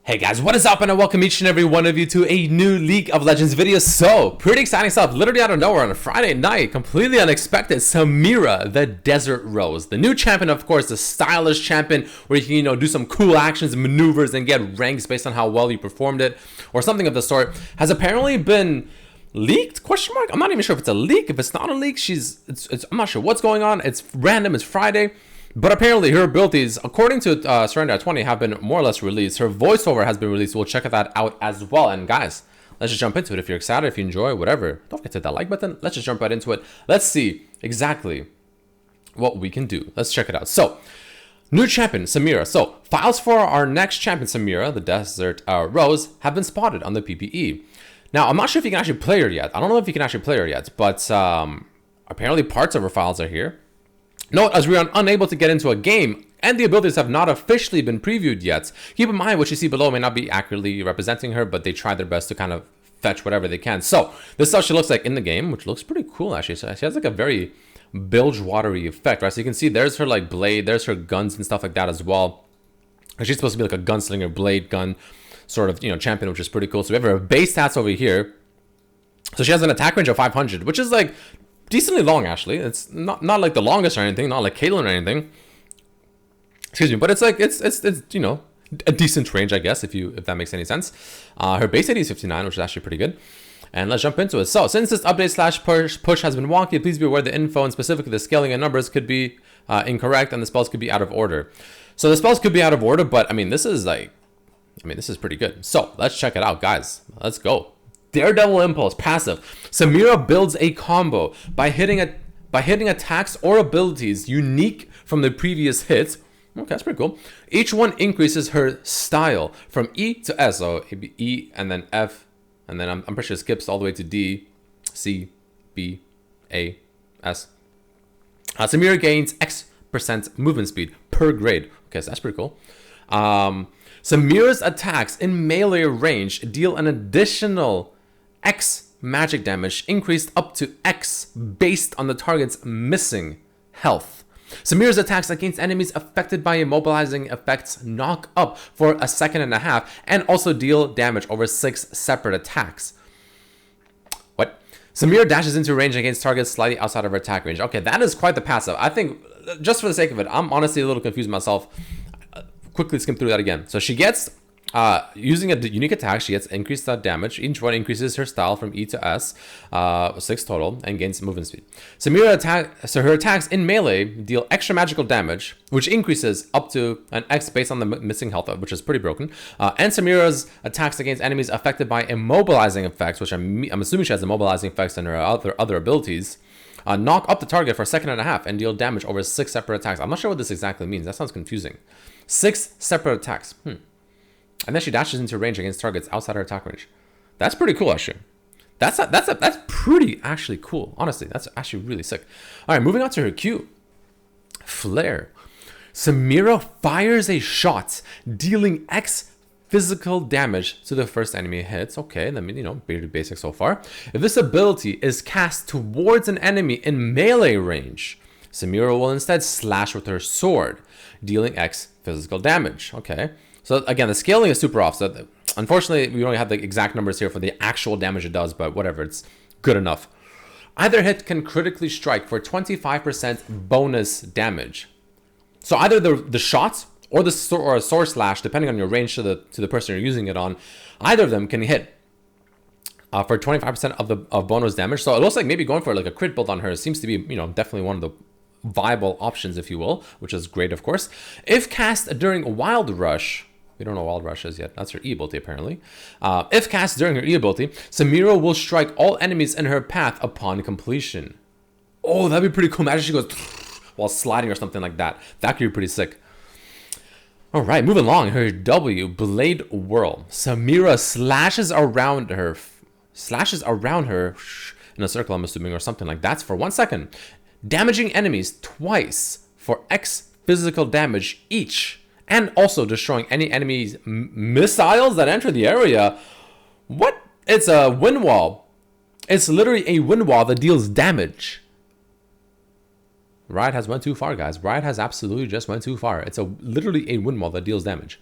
Hey guys, what is up, and I welcome each and every one of you to a new League of Legends video. So, pretty exciting stuff, literally out of nowhere on a Friday night, completely unexpected. Samira, the Desert Rose, the new champion, of course, the stylish champion where you can, do some cool actions and maneuvers and get ranks based on how well you performed it, or something of the sort, has apparently been leaked? Question mark? I'm not even sure if it's a leak. If it's not a leak, I'm not sure what's going on. It's random. It's Friday. But apparently her abilities, according to Surrender 20, have been more or less released. Her voiceover has been released. We'll check that out as well. And guys, let's just jump into it. If you're excited, if you enjoy, whatever, don't forget to hit that like button. Let's just jump right into it. Let's see exactly what we can do. Let's check it out. So, new champion, Samira. So, files for our next champion, Samira, the Desert Rose, have been spotted on the PPE. Now, I'm not sure if you can actually play her yet. I don't know if you can actually play her yet, but apparently parts of her files are here. Note, as we are unable to get into a game and the abilities have not officially been previewed yet, keep in mind what you see below may not be accurately representing her, but they try their best to kind of fetch whatever they can. So this is how she looks like in the game, which looks pretty cool actually. So she has like a very bilge watery effect, right? So you can see there's her like blade, there's her guns and stuff like that as well. And she's supposed to be like a gunslinger, blade gun sort of, champion, which is pretty cool. So we have her base stats over here. So she has an attack range of 500, which is like decently long, actually. It's not like the longest or anything, not like Caitlyn or anything. Excuse me, but it's like it's a decent range, I guess, if that makes any sense. Her base AD is 59, which is actually pretty good. And let's jump into it. So, since this update / push has been wonky, please be aware the info and specifically the scaling and numbers could be incorrect, and the spells could be out of order. So the spells could be out of order, but this is pretty good. So let's check it out, guys. Let's go. Daredevil Impulse, passive. Samira builds a combo by hitting attacks or abilities unique from the previous hits. Okay, that's pretty cool. Each one increases her style from E to S. So it'd be E and then F, and then I'm pretty sure it skips all the way to D, C, B, A, S. Samira gains X% movement speed per grade. Okay, so that's pretty cool. Samira's attacks in melee range deal an additional X magic damage increased up to X based on the target's missing health. Samira's attacks against enemies affected by immobilizing effects knock up for a second and a half and also deal damage over 6 separate attacks. What? Samira dashes into range against targets slightly outside of her attack range. Okay, that is quite the passive. I think, just for the sake of it, I'm honestly a little confused myself. Quickly skim through that again. So she gets, using a unique attack, she gets increased damage. Each one increases her style from E to S, 6 total, and gains movement speed. Her attacks in melee deal extra magical damage, which increases up to an X based on the missing health, which is pretty broken. And Samira's attacks against enemies affected by immobilizing effects, which I'm assuming she has immobilizing effects in her other abilities, knock up the target for a second and a half and deal damage over 6 separate attacks. I'm not sure what this exactly means. That sounds confusing. 6 separate attacks. And then she dashes into range against targets outside her attack range. That's pretty cool, actually. That's pretty actually cool. Honestly, that's actually really sick. All right, moving on to her Q. Flair. Samira fires a shot, dealing X physical damage to the first enemy it hits. Okay, pretty basic so far. If this ability is cast towards an enemy in melee range, Samira will instead slash with her sword, dealing X physical damage. Okay, so again, the scaling is super off. So unfortunately, we don't have the exact numbers here for the actual damage it does, but whatever, it's good enough. Either hit can critically strike for 25% bonus damage. So either the shot or a sword slash, depending on your range to the person you're using it on, either of them can hit for 25% of bonus damage. So it looks like maybe going for like a crit build on her seems to be definitely one of the viable options, if you will, which is great, of course. If cast during Wild Rush, we don't know what Wild Rush is yet. That's her E ability, apparently. If cast during her E ability, Samira will strike all enemies in her path upon completion. Oh, that'd be pretty cool. Imagine she goes while sliding or something like that. That could be pretty sick. All right, moving along. Her W, Blade Whirl. Samira slashes around her in a circle, I'm assuming, or something like that for 1 second, damaging enemies twice for X physical damage each, and also destroying any enemy's missiles that enter the area. What? It's a wind wall. It's literally a wind wall that deals damage. Riot has went too far, guys. Riot has absolutely just went too far. It's literally a wind wall that deals damage.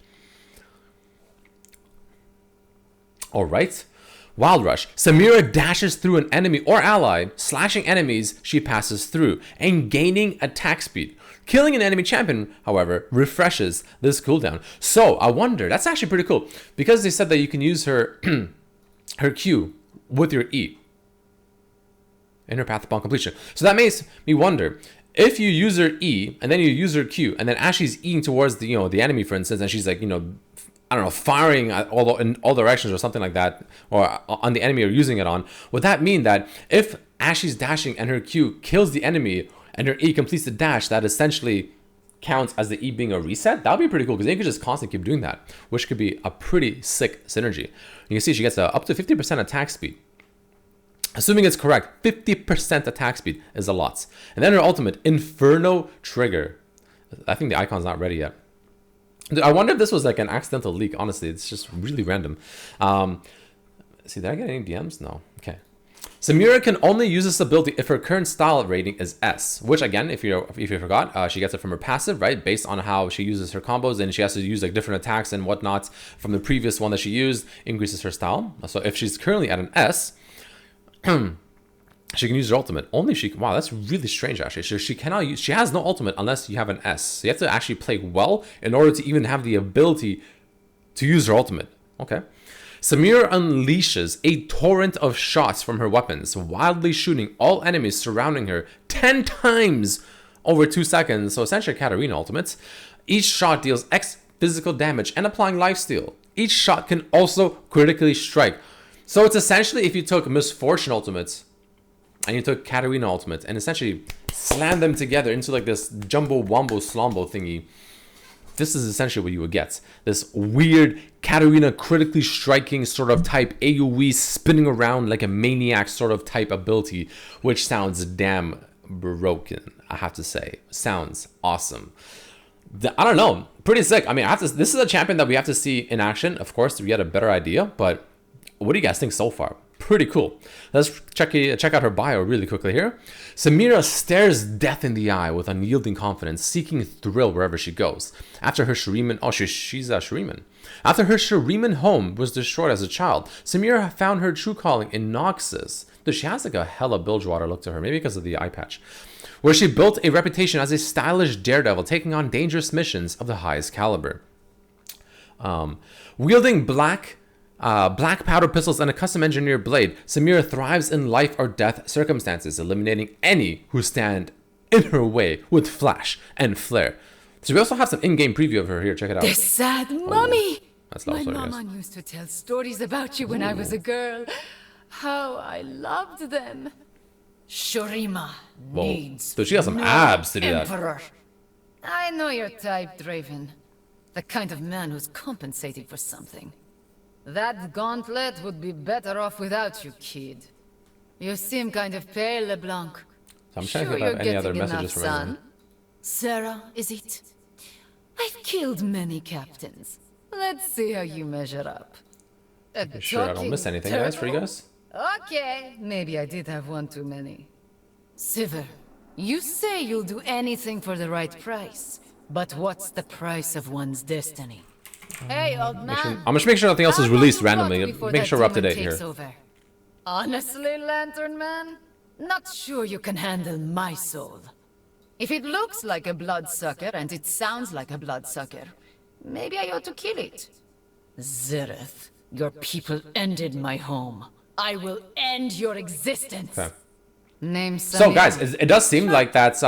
All right. Wild Rush. Samira dashes through an enemy or ally, slashing enemies she passes through and gaining attack speed. Killing an enemy champion, however, refreshes this cooldown. So I wonder, that's actually pretty cool, because they said that you can use her her Q with your E in her path upon completion. So that makes me wonder, if you use her E and then you use her Q, and then as she's Eing towards the the enemy, for instance, and she's like I don't know, firing in all directions or something like that, or on the enemy or using it on, would that mean that if as she's dashing and her Q kills the enemy and her E completes the dash, that essentially counts as the E being a reset? That would be pretty cool, because then you could just constantly keep doing that, which could be a pretty sick synergy. You can see she gets up to 50% attack speed. Assuming it's correct, 50% attack speed is a lot. And then her ultimate, Inferno Trigger. I think the icon's not ready yet. I wonder if this was like an accidental leak. Honestly, it's just really random. See, did I get any DMs? No. Okay. Samira can only use this ability if her current style rating is S, which again, if you forgot, she gets it from her passive, right? Based on how she uses her combos, and she has to use like different attacks and whatnot from the previous one that she used, increases her style. So if she's currently at an S, she can use her ultimate. Only she can. Wow, that's really strange actually. She cannot use. She has no ultimate unless you have an S. So you have to actually play well in order to even have the ability to use her ultimate. Okay. Samira unleashes a torrent of shots from her weapons, wildly shooting all enemies surrounding her 10 times over 2 seconds. So essentially Katarina ultimates. Each shot deals X physical damage and applying lifesteal. Each shot can also critically strike. So it's essentially, if you took Misfortune ultimates and you took Katarina ultimate and essentially slammed them together into like this jumbo wombo slombo thingy, this is essentially what you would get. This weird Katarina critically striking sort of type AoE spinning around like a maniac sort of type ability, which sounds damn broken, I have to say. Sounds awesome. I don't know, pretty sick. I mean, this is a champion that we have to see in action, of course, to get a better idea, but what do you guys think so far? Pretty cool. Let's check out her bio really quickly here. Samira stares death in the eye with unyielding confidence, seeking thrill wherever she goes. After her Shuriman, she's a Shuriman. After her Shuriman home was destroyed as a child, Samira found her true calling in Noxus. Dude, she has like a hella Bilgewater look to her, maybe because of the eye patch, where she built a reputation as a stylish daredevil, taking on dangerous missions of the highest caliber. Wielding black powder pistols and a custom engineered blade, Samira thrives in life or death circumstances, eliminating any who stand in her way with flash and flare. So we also have some in-game preview of her here. Check it out. The sad mummy. That's My mama used to tell stories about you when I was a girl. How I loved them. Shurima needs. So she has some abs to do that. Emperor. I know your type, Draven. The kind of man who's compensating for something. That gauntlet would be better off without you, kid. You seem kind of pale, LeBlanc. So I'm trying to think about any other messages from anyone. Sarah, is it? I've killed many captains. Let's see how you measure up. Sure, I don't miss anything, guys, for you guys. Okay, maybe I did have one too many. Sivir, you say you'll do anything for the right price. But what's the price of one's destiny? Hey, old man. I'm just making sure nothing else is released randomly. Make sure we're up to date here. Honestly, Lantern Man, not sure you can handle my soul. If it looks like a bloodsucker and it sounds like a bloodsucker, maybe I ought to kill it. Zereth, your people ended my home. I will end your existence. Okay. Name Samira. So guys, it does seem like that's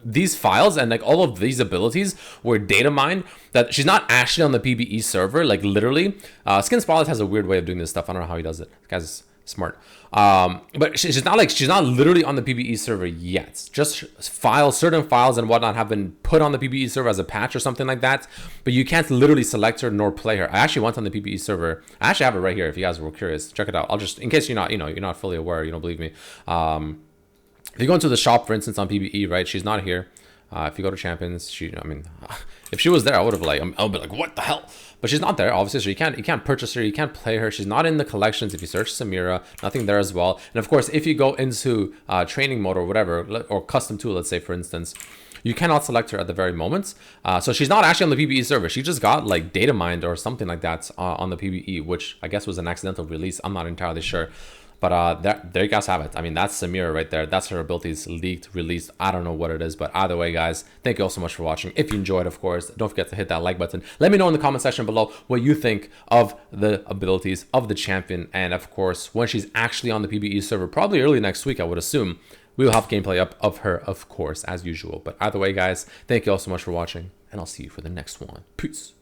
these files and like all of these abilities were data mined, that she's not actually on the PBE server, like literally. Skin Spotlight has a weird way of doing this stuff. I don't know how he does it. This guy's smart. But she's not literally on the PBE server yet. Just certain files and whatnot have been put on the PBE server as a patch or something like that. But you can't literally select her nor play her. I actually went on the PBE server. I actually have it right here. If you guys were curious, check it out. I'll just, in case you're not, you're not fully aware, you don't believe me. If you go into the shop, for instance, on PBE, right? She's not here. If you go to champions, if she was there, I would have I'll be like, what the hell? But she's not there, obviously, so you can't purchase her, you can't play her. She's not in the collections. If you search Samira, nothing there as well. And of course, if you go into training mode or whatever, or custom tool, let's say, for instance, You cannot select her at the very moment. So she's not actually on the PvE server. She just got like data mined or something like that on the PvE, which I guess was an accidental release. I'm not entirely sure. But there you guys have it. I mean, that's Samira right there. That's her abilities leaked, released. I don't know what it is, but either way, guys, thank you all so much for watching. If you enjoyed, of course, don't forget to hit that like button. Let me know in the comment section below what you think of the abilities of the champion. And of course, when she's actually on the PvE server, probably early next week, I would assume, we will have gameplay up of her, of course, as usual. But either way, guys, thank you all so much for watching, and I'll see you for the next one. Peace.